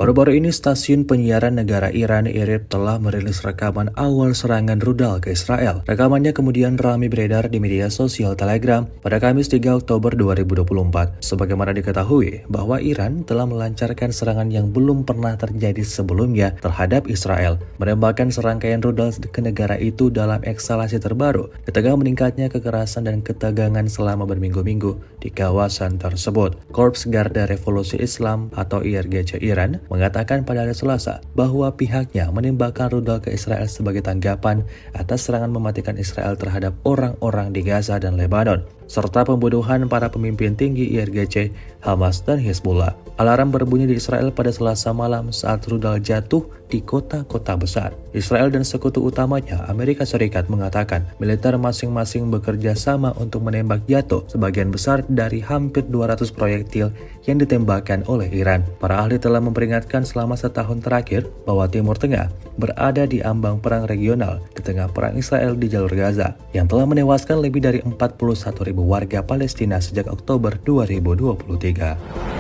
Baru-baru ini stasiun penyiaran negara Iran IRIB telah merilis rekaman awal serangan rudal ke Israel. Rekamannya kemudian ramai beredar di media sosial Telegram pada Kamis 3 Oktober 2024. Sebagaimana diketahui bahwa Iran telah melancarkan serangan yang belum pernah terjadi sebelumnya terhadap Israel, menembakkan serangkaian rudal ke negara itu dalam eskalasi terbaru di tengah meningkatnya kekerasan dan ketegangan selama berminggu-minggu di kawasan tersebut. Korps Garda Revolusi Islam atau IRGC Iran mengatakan pada hari Selasa bahwa pihaknya menembakkan rudal ke Israel sebagai tanggapan atas serangan mematikan Israel terhadap orang-orang di Gaza dan Lebanon, serta pembunuhan para pemimpin tinggi IRGC, Hamas, dan Hezbollah. Alarm berbunyi di Israel pada Selasa malam saat rudal jatuh di kota-kota besar. Israel dan sekutu utamanya, Amerika Serikat, mengatakan militer masing-masing bekerja sama untuk menembak jatuh sebagian besar dari hampir 200 proyektil yang ditembakkan oleh Iran. Para ahli telah memperingatkan selama setahun terakhir bahwa Timur Tengah berada di ambang perang regional di tengah perang Israel di jalur Gaza yang telah menewaskan lebih dari 41.000 warga Palestina sejak Oktober 2023.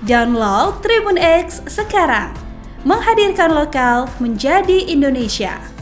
Download Tribun X sekarang, menghadirkan lokal menjadi Indonesia.